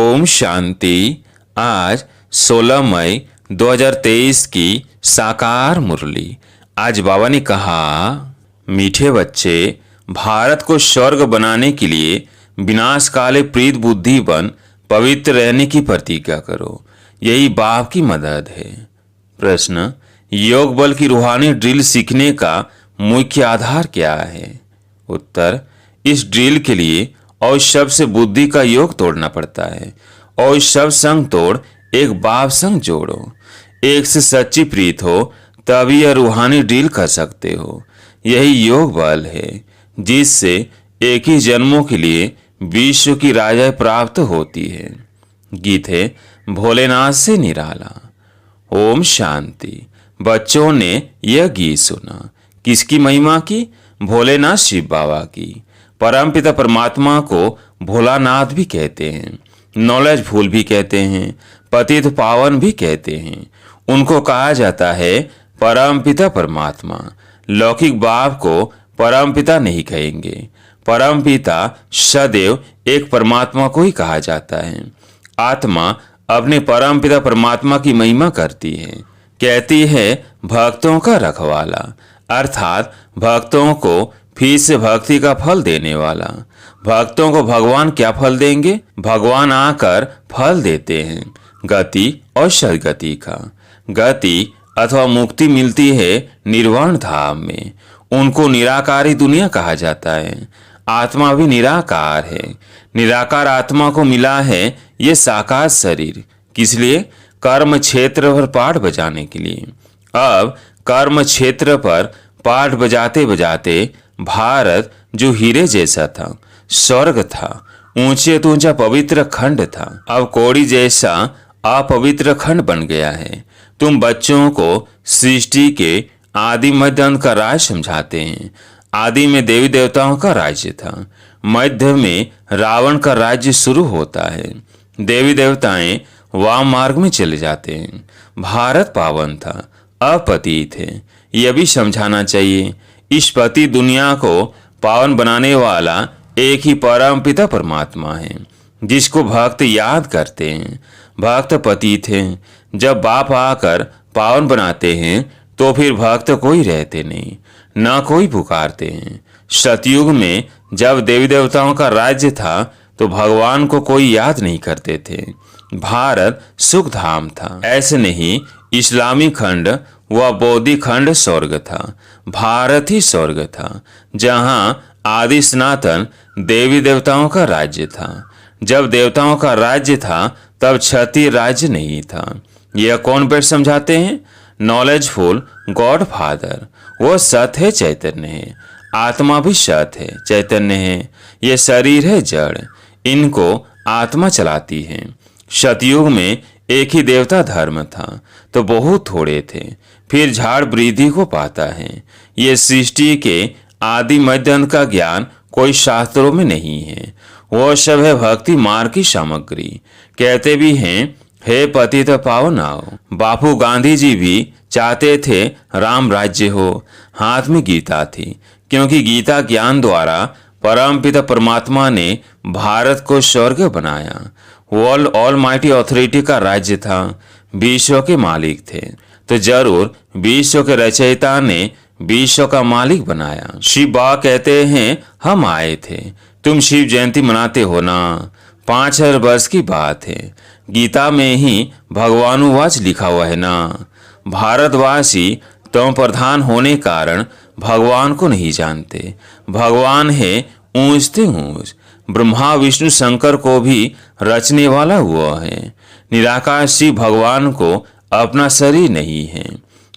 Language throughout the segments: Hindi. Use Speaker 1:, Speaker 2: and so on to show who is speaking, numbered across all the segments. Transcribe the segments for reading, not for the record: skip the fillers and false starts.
Speaker 1: ओम शांति। आज 16 मई 2023 की साकार मुरली। आज बाबा ने कहा, मीठे बच्चे, भारत को स्वर्ग बनाने के लिए विनाश काले प्रीत बुद्धि बन पवित्र रहने की प्रतिज्ञा करो। यही बाप की मदद है। प्रश्न, योग बल की रूहानी ड्रिल सीखने का मुख्य आधार क्या है? उत्तर, इस ड्रिल के लिए और शब्द से बुद्धि का योग तोड़ना पड़ता है और शब्द संग तोड़ एक बाप संग जोड़ो। एक से सच्ची प्रीत हो तभी यह रूहानी ड्रिल कर सकते हो। यही योग बल है जिससे एक ही जन्मों के लिए विश्व की राजा प्राप्त होती है। गीत है भोलेनाथ से निराला। ओम शांति। बच्चों ने यह गीत सुना। किसकी महिमा की? भोलेनाथ शिव बाबा की। परमपिता परमात्मा को भोलानाथ भी कहते हैं, नॉलेज फूल भी कहते हैं, पतित पावन भी कहते हैं। उनको कहा जाता है परमपिता परमात्मा। लौकिक बाप को परमपिता नहीं कहेंगे। परमपिता सदैव एक परमात्मा को ही कहा जाता है। आत्मा अपने परमपिता परमात्मा की महिमा करती है, कहती है भक्तों का रखवाला, अर्थात भक्तों को फिर से भक्ति का फल देने वाला। भक्तों को भगवान क्या फल देंगे? भगवान आकर फल देते हैं गति और सदगति का। गति अथवा मुक्ति मिलती है निर्वाण धाम में। उनको निराकारी दुनिया कहा जाता है। आत्मा भी निराकार है। निराकार आत्मा को मिला है ये साकार शरीर। किस लिए? कर्म क्षेत्र पर पाठ बजाने के लिए। अब कर्म क्षेत्र पर पाठ बजाते बजाते भारत जो हीरे जैसा था, स्वर्ग था, ऊंचे तो ऊंचा पवित्र खंड था, अब कौड़ी जैसा अपवित्र खंड बन गया है। तुम बच्चों को सृष्टि के आदि मध्य अंत का राज समझाते हैं। आदि में देवी देवताओं का राज्य था, मध्य में रावण का राज्य शुरू होता है। देवी देवताएं वाम मार्ग में चले जाते हैं। भारत पावन था, अपतित है। यह भी समझाना चाहिए। इस पति दुनिया को पावन बनाने वाला एक ही परम पिता परमात्मा है, जिसको भक्त याद करते हैं। भक्त पतित हैं। जब बाप आकर पावन बनाते हैं तो फिर भक्त कोई रहते नहीं, न कोई पुकारते हैं। सतयुग में जब देवी देवताओं का राज्य था तो भगवान को कोई याद नहीं करते थे। भारत सुख धाम था। ऐसे नहीं, इस्लामी खंड व बौद्धि खंड स्वर्ग था। भारत ही स्वर्ग था, जहां आदि सनातन देवी देवताओं का राज्य था। जब देवताओं का राज्य था तब क्षत्रिय राज्य नहीं था। यह कौन बैठ समझाते हैं? Knowledgeful God father. वो सत है, चैतन्य है। आत्मा भी सत है, चैतन्य है। ये शरीर है जड़, इनको आत्मा चलाती है। सतयुग में एक ही देवता धर्म था तो बहुत थोड़े थे, फिर झाड़ वृद्धि को पाता है। ये सृष्टि के आदि मध्य अंत का ज्ञान कोई शास्त्रों में नहीं है। वो सब है भक्ति मार्ग की सामग्री। कहते भी हैं, हे पतित पावन आओ। बापू गांधी जी भी चाहते थे राम राज्य हो। हाथ में गीता थी, क्योंकि गीता ज्ञान द्वारा परमपिता परमात्मा ने भारत को स्वर्ग बनाया। वर्ल्ड ऑलमाइटी अथॉरिटी का राज्य था। विश्व के मालिक थे तो जरूर विश्व के रचयिता ने विश्व का मालिक बनाया। शिव बाबा कहते हैं, हम आए थे। तुम शिव जयंती मनाते हो ना? 5000 वर्ष की बात है। गीता में ही भगवानुवाच लिखा हुआ है ना। भारतवासी तम प्रधान होने कारण भगवान को नहीं जानते। भगवान है ऊंचते ऊंच। ब्रह्मा विष्णु शंकर को भी रचने वाला हुआ है। निराकार शिव भगवान को अपना शरीर नहीं है।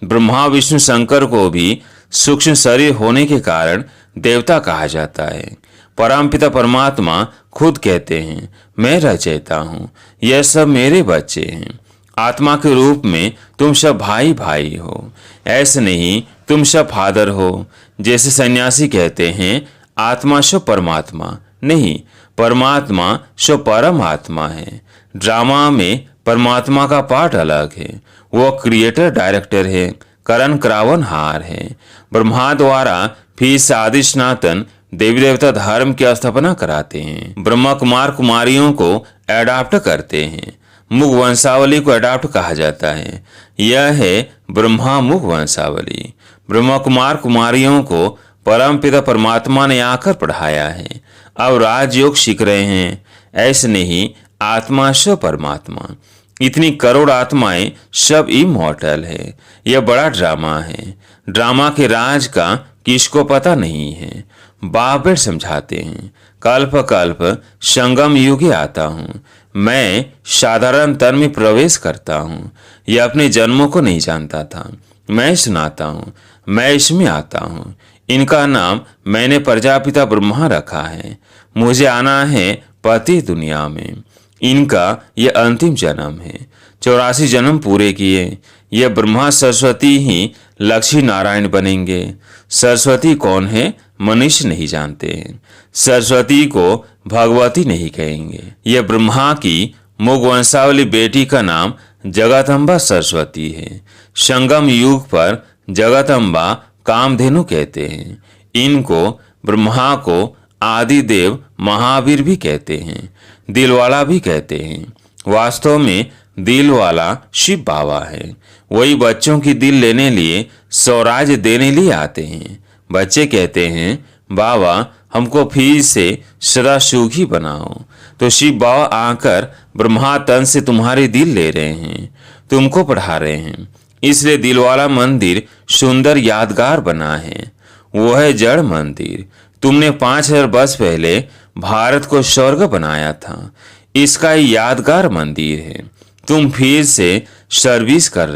Speaker 1: ब्रह्मा विष्णु शंकर को भी सूक्ष्म शरीर होने के कारण देवता कहा जाता है। परमपिता परमात्मा खुद कहते हैं, मैं रचयिता हूँ, यह सब मेरे बच्चे हैं। आत्मा के रूप में तुम सब भाई भाई हो। ऐसे नहीं, तुम सब फादर हो। जैसे सन्यासी कहते हैं आत्मा सो परमात्मा नहीं, परमात्मा सो परमात्मा है। ड्रामा में परमात्मा का पार्ट अलग है। वो क्रिएटर डायरेक्टर है, करण करावन हार है। ब्रह्मा द्वारा फिर आदि सनातन देवी देवता धर्म की स्थापना कराते हैं। ब्रह्मा कुमार कुमारियों को अडॉप्ट करते हैं। मुख वंशावली को अडॉप्ट कहा जाता है। यह है ब्रह्मा मुख वंशावली। ब्रह्मा कुमार कुमारियों को परम पिता परमात्मा ने आकर पढ़ाया है। अब राजयोग सीख रहे हैं। ऐसे नहीं, आत्मा स्व परमात्मा। इतनी करोड़ आत्माएं सब इमॉर्टल है। यह बड़ा ड्रामा है। ड्रामा के राज का किसको पता नहीं है। बाबेट समझाते हैं, कल्प कल्प संगम युगे आता हूँ। मैं साधारण तन में प्रवेश करता हूँ। यह अपने जन्मों को नहीं जानता था। मैं सुनाता हूँ, मैं इसमें आता हूँ। इनका नाम मैंने प्रजापिता ब्रह्मा रखा है। मुझे आना है पति दुनिया में। इनका ये अंतिम जन्म है। 84 जन्म पूरे किए। ये ब्रह्मा सरस्वती ही लक्ष्मी नारायण बनेंगे। सरस्वती कौन है मनुष्य नहीं जानते हैं। सरस्वती को भगवती नहीं कहेंगे। ये ब्रह्मा की मुख वंशावली बेटी का नाम जगदम्बा सरस्वती है। संगम युग पर जगदम्बा कामधेनु कहते हैं। इनको ब्रह्मा को आदिदेव महावीर भी कहते हैं। दिलवाला भी कहते हैं। वास्तव में दिलवाला शिव बाबा है। वही बच्चों की दिल लेने लिए स्वराज देने लिए आते हैं। बच्चे कहते हैं, बाबा हमको फिर से सदा सुखी बनाओ। तो शिव बाबा आकर ब्रह्मा तन से तुम्हारे दिल ले रहे हैं, तुमको पढ़ा रहे हैं। इसलिए दिलवाला मंदिर सुंदर यादगार बना है। वो है जड़ मंदिर। तुमने 5000 वर्ष पहले भारत को स्वर्ग बनाया था। इसका यादगार मंदिर है। तुम फिर से सर्विस कर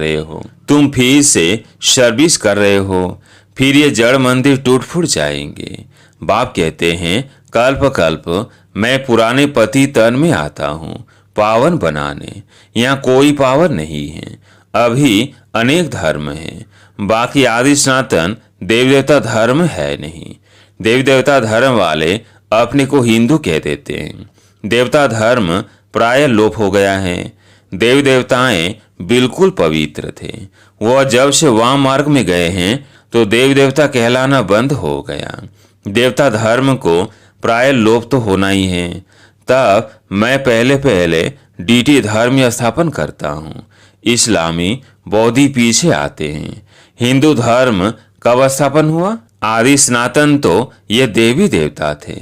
Speaker 1: रहे हो। फिर ये जड़ मंदिर टूट फूट जाएंगे। बाप कहते हैं, कल्प कल्प मैं पुराने पति तन में आता हूँ पावन बनाने। यहाँ कोई पावन नहीं है। अभी अनेक धर्म हैं। बाकी आदि सनातन देवी देवता धर्म है नहीं। देवी देवता धर्म वाले अपने को हिंदू कह देते हैं। देवता धर्म प्राय लोप हो गया है। देवी देवताएं बिल्कुल पवित्र थे। वह जब से वाम मार्ग में गए हैं तो देवी देवता कहलाना बंद हो गया। देवता धर्म को प्राय लोप तो होना ही है। तब मैं पहले डीटी धर्म स्थापन करता हूँ। इस्लामी बौद्धि पीछे आते हैं। हिंदू धर्म कब स्थापन हुआ? आदि सनातन तो ये देवी देवता थे।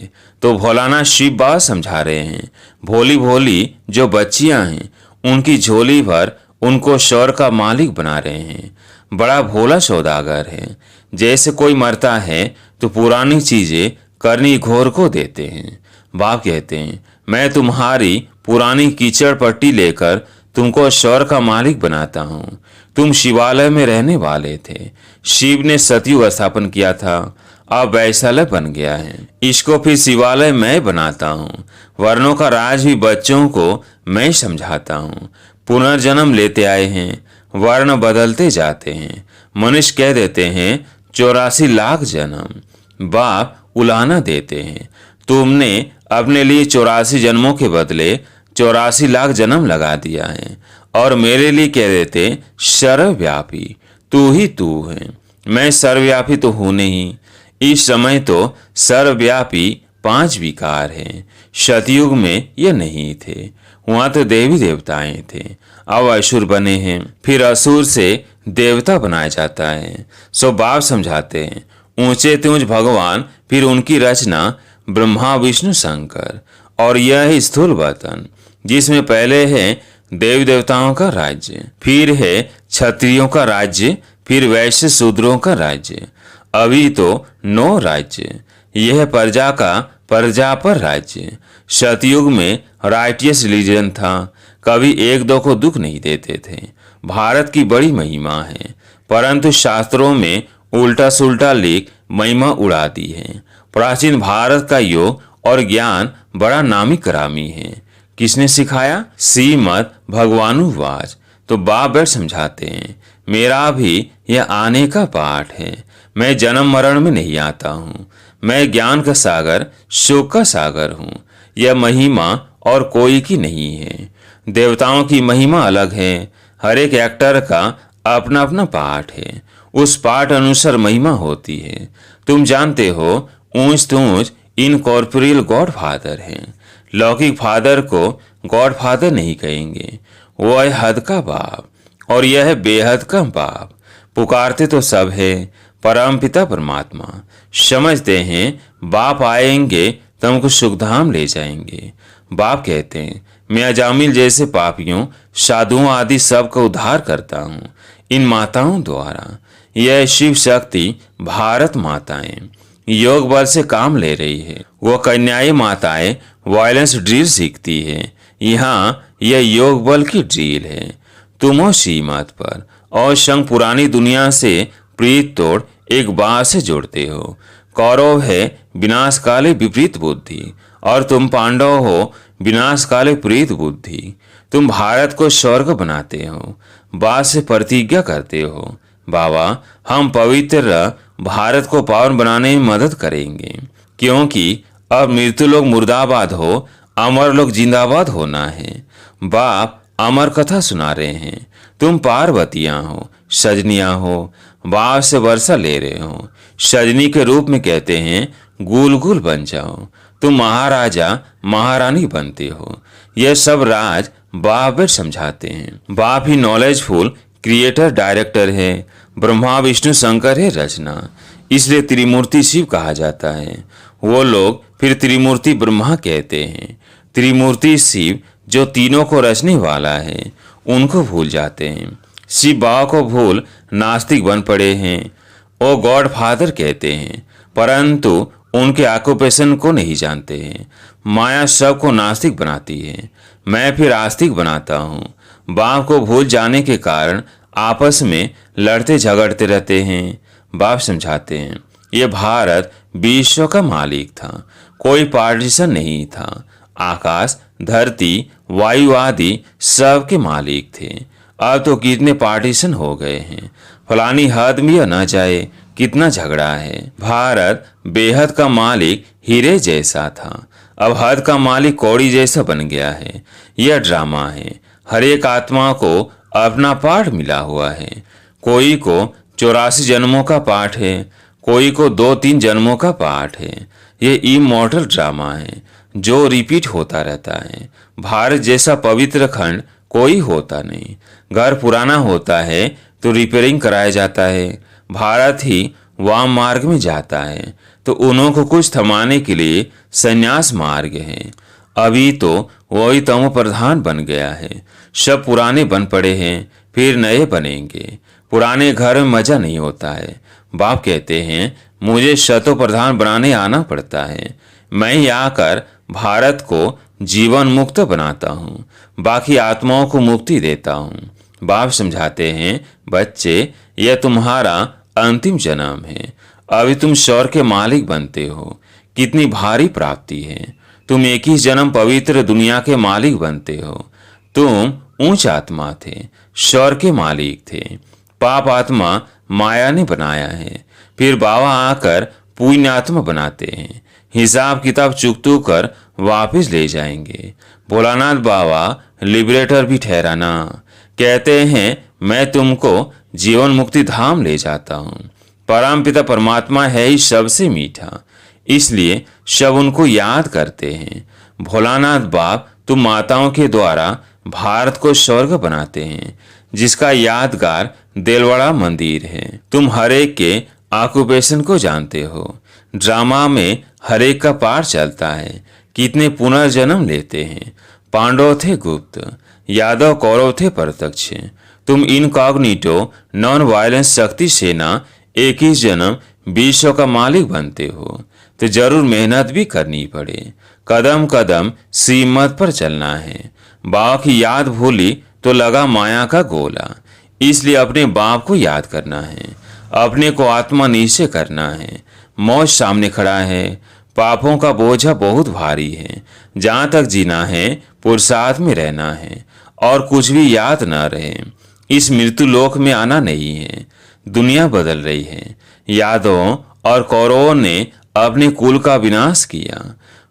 Speaker 1: तो भोलाना शिव बाबा समझा रहे हैं। भोली भोली जो बच्चियां हैं उनकी झोली भर उनको शौर का मालिक बना रहे हैं। बड़ा भोला सौदागर है। जैसे कोई मरता है तो पुरानी चीजें करनी घोर को देते हैं। बाप कहते हैं, मैं तुम्हारी पुरानी कीचड़ पट्टी लेकर तुमको शौर का मालिक बनाता हूँ। तुम शिवालय में रहने वाले थे। शिव ने सतयुग स्थापन किया था। अब वैशाल्य बन गया है। इसको फिर शिवालय मैं बनाता हूँ। वर्णों का राज भी बच्चों को मैं समझाता हूँ। पुनर्जन्म लेते आए हैं। वर्ण बदलते जाते हैं। मनुष्य कह देते हैं 84 लाख जन्म। बाप उलाहना देते हैं, तुमने अपने लिए 84 जन्मों के बदले 84 लाख जन्म लगा दिया है। और मेरे लिए कह देते सर्वव्यापी तू ही तू है। मैं सर्वव्यापी तो हूं नहीं। इस समय तो सर्वव्यापी 5 विकार हैं। सतयुग में ये नहीं थे। वहां तो देवी देवताएं थे। अब असुर बने हैं। फिर असुर से देवता बनाया जाता है। सो बाप समझाते हैं, ऊंचे ते ऊंच भगवान, फिर उनकी रचना ब्रह्मा विष्णु शंकर। और यह है स्थूल वतन, जिसमें पहले है देवी देवताओं का राज्य, फिर है क्षत्रियों का राज्य, फिर वैश्य शूद्रों का राज्य। अभी तो 9 राज्य। यह प्रजा का प्रजा पर राज्य। सतयुग में राइटियस रिलीजन था। कभी एक दो को दुख नहीं देते थे। भारत की बड़ी महिमा है, परंतु शास्त्रों में उल्टा सुल्टा लिख महिमा उड़ा दी है। प्राचीन भारत का योग और ज्ञान बड़ा नामी करामी है। किसने सिखाया? श्रीमद् भगवानुवाच। तो बाप बैठ समझाते हैं, मेरा भी यह आने का पाठ है। मैं जन्म मरण में नहीं आता हूँ। मैं ज्ञान का सागर, शोक का सागर हूँ। यह महिमा और कोई की नहीं है। देवताओं की महिमा अलग है। हर एक एक्टर का अपना अपना पाठ है। उस पाठ अनुसार महिमा होती है। तुम जानते हो ऊंच तूंच इनकॉर्पोरियल गॉड फादर हैं। लौकिक फादर को गॉड फादर नहीं कहेंगे, वो है हद का बाप और यह है बेहद का बाप। पुकारते तो सब है परम पिता परमात्मा, समझते हैं बाप आएंगे तो हमको सुखधाम ले जाएंगे। बाप कहते हैं मैं अजामिल जैसे पापियों, साधुओं आदि सबका उद्धार करता हूँ इन माताओं द्वारा। यह शिव शक्ति भारत माताएं योग बल से काम ले रही है। वो कन्याएं माताएं वायलेंस ड्रिल सीखती है, यहाँ यह योग बल की ड्रिल है। तुम हो श्रीमत पर और संग पुरानी दुनिया से प्रीत तोड़ एक बात से जोड़ते हो। कौरव है विनाश काले विपरीत बुद्धि और तुम पांडव हो विनाश काले प्रीत बुद्धि। तुम भारत को स्वर्ग बनाते हो, बात से प्रतिज्ञा करते हो बाबा हम पवित्र भारत को पावन बनाने में मदद करेंगे, क्योंकि अब मृत्यु लोग मुर्दाबाद हो, अमर लोग जिंदाबाद होना है। बाप अमर कथा सुना रहे हैं, तुम पार्वतियां हो, सजनियां हो, बाप से वर्षा ले रहे हो। सजनी के रूप में कहते हैं गुल गुल बन जाओ, तुम महाराजा महारानी बनते हो। यह सब राज बाप समझाते हैं। बाप ही नॉलेजफुल क्रिएटर डायरेक्टर है, ब्रह्मा विष्णु शंकर है रचना, इसलिए त्रिमूर्ति शिव कहा जाता है। वो लोग फिर त्रिमूर्ति ब्रह्मा कहते हैं। त्रिमूर्ति शिव जो तीनों को रचने वाला है उनको भूल जाते हैं। शिव बाबा को भूल नास्तिक बन पड़े हैं। वो गॉड फादर कहते हैं, परंतु उनके ऑक्यूपेशन को नहीं जानते हैं। माया सबको नास्तिक बनाती है, मैं फिर आस्तिक बनाता हूँ। बाप को भूल जाने के कारण आपस में लड़ते झगड़ते रहते हैं। बाप समझाते हैं ये भारत विश्व का मालिक था, कोई पार्टीशन नहीं था। आकाश धरती वायु आदि सब के मालिक थे। अब तो कितने पार्टीशन हो गए हैं, फलानी हद में यह न जाए कितना झगड़ा है। भारत बेहद का मालिक हीरे जैसा था, अब हद का मालिक कौड़ी जैसा बन गया है। यह ड्रामा है, हर एक आत्मा को अपना पाठ मिला हुआ है। कोई को 84 जन्मों का पाठ है, कोई को 2-3 जन्मों का पाठ है। ये इमॉर्टल ड्रामा है जो रिपीट होता रहता है। भारत जैसा पवित्र खंड कोई होता नहीं। घर पुराना होता है तो रिपेयरिंग कराया जाता है। भारत ही वाम मार्ग में जाता है तो उन्हों को कुछ थमाने के लिए संन्यास मार्ग है। अभी तो वही तमो प्रधान बन गया है, सब पुराने बन पड़े हैं फिर नए बनेंगे। पुराने घर में मजा नहीं होता है। बाप कहते हैं मुझे शतो प्रधान बनाने आना पड़ता है, मैं ही आकर भारत को जीवन मुक्त बनाता हूँ, बाकी आत्माओं को मुक्ति देता हूँ। बाप समझाते हैं बच्चे यह तुम्हारा अंतिम जन्म है, अभी तुम स्वर्ग के मालिक बनते हो। कितनी भारी प्राप्ति है, तुम 21 जन्म पवित्र दुनिया के मालिक बनते हो। तुम ऊंच आत्मा थे, स्वर्ग के मालिक थे, पाप आत्मा माया ने बनाया है। फिर बाबा आकर पुण्य आत्मा बनाते हैं, हिसाब किताब चुकतू कर वापस ले जाएंगे। भोलानाथ बाबा लिबरेटर भी ठहराना, कहते हैं मैं तुमको जीवन मुक्ति धाम ले जाता हूँ। परम पिता परमात्मा है ही सबसे मीठा, इसलिए सब उनको याद करते हैं। भोलानाथ बाप तुम माताओं के द्वारा भारत को स्वर्ग बनाते हैं, जिसका यादगार देलवाड़ा मंदिर है। तुम हरेक के ऑक्यूपेशन को जानते हो। ड्रामा में हरेक का पार चलता है, कितने पुनर्जन्म लेते हैं। पांडव थे गुप्त, यादव कौरव थे प्रत्यक्ष। तुम इनकॉग्निटो नॉन वायलेंस शक्ति सेना 21 जन्म विश्व का मालिक बनते हो, तो जरूर मेहनत भी करनी पड़े। कदम कदम सीमत पर चलना है। बाप की याद भूली तो लगा माया का गोला, इसलिए अपने बाप को याद करना है, अपने को आत्मा निश्चय करना है। मौत सामने खड़ा है, पापों का बोझा बहुत भारी है। जहाँ तक जीना है पुरुषार्थ में रहना है और कुछ भी याद न रहे। इस मृत्यु लोक में आना नहीं है। दुनिया बदल रही है। यादवों और कौरवों ने अपने कुल का विनाश किया,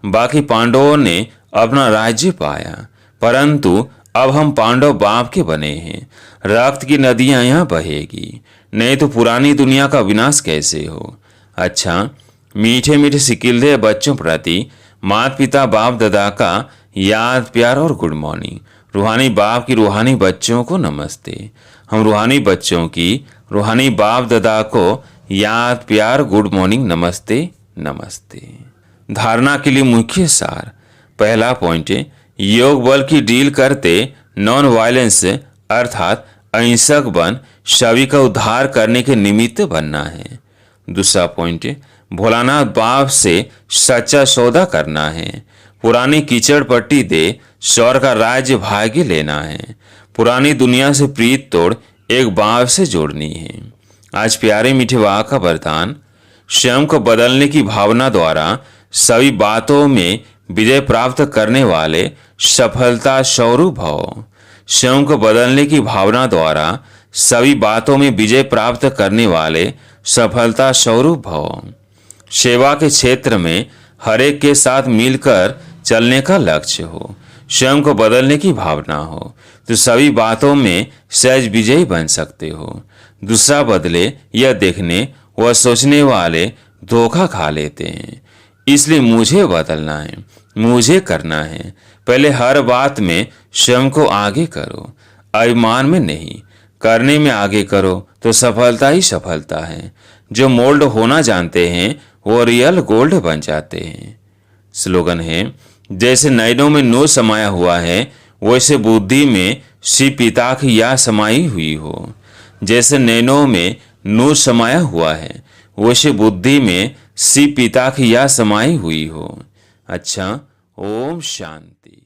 Speaker 1: बाकी पांडवों ने अपना राज्य पाया, परंतु अब हम पांडव बाप के बने हैं। रक्त की नदियां यहाँ बहेगी, नहीं तो पुरानी दुनिया का विनाश कैसे हो। अच्छा, मीठे मीठे सिकिलधे बच्चों प्रति माता पिता बाप दादा का याद प्यार और गुड मॉर्निंग। रूहानी बाप की रूहानी बच्चों को नमस्ते। हम रूहानी बच्चों की रूहानी बाप दादा को याद प्यार गुड मॉर्निंग नमस्ते नमस्ते। धारणा के लिए मुख्य सार। पहला पॉइंट है, योग बल की डील करते नॉन वायलेंस अर्थात अहिंसक बन सभी का उद्धार करने के निमित्त बनना है। दूसरा पॉइंट है, भोलानाथ बाप से सच्चा सौदा करना है। पुरानी कीचड़ पट्टी दे स्वर का राज्य भाग्य लेना है। पुरानी दुनिया से प्रीत तोड़ एक बाप से जोड़नी है। आज प्यारे मीठे वाक का वरदान, स्वयं को बदलने की भावना द्वारा सभी बातों में विजय प्राप्त करने वाले सफलता स्वरूप भव। स्वयं को बदलने की भावना द्वारा सभी बातों में विजय प्राप्त करने वाले सफलता स्वरूप भव। सेवा के क्षेत्र में हर एक के साथ मिलकर चलने का लक्ष्य हो। स्वयं को बदलने की भावना हो तो सभी बातों में सहज विजयी बन सकते हो। दूसरा बदले यह देखने व सोचने वाले धोखा खा लेते हैं। इसलिए मुझे बदलना है, मुझे करना है। पहले हर बात में स्वयं को आगे करो, अभिमान में नहीं, करने में आगे करो तो सफलता ही सफलता है। जो मोल्ड होना जानते हैं वो रियल गोल्ड बन जाते हैं। स्लोगन है, जैसे नयनों में नूर समाया हुआ है वैसे बुद्धि में शिव पिता की याद समाई हुई हो। जैसे नैनों में नूर समाया हुआ है वैसे बुद्धि में शिव पिता की याद समाई हुई हो। अच्छा, ओम शांति।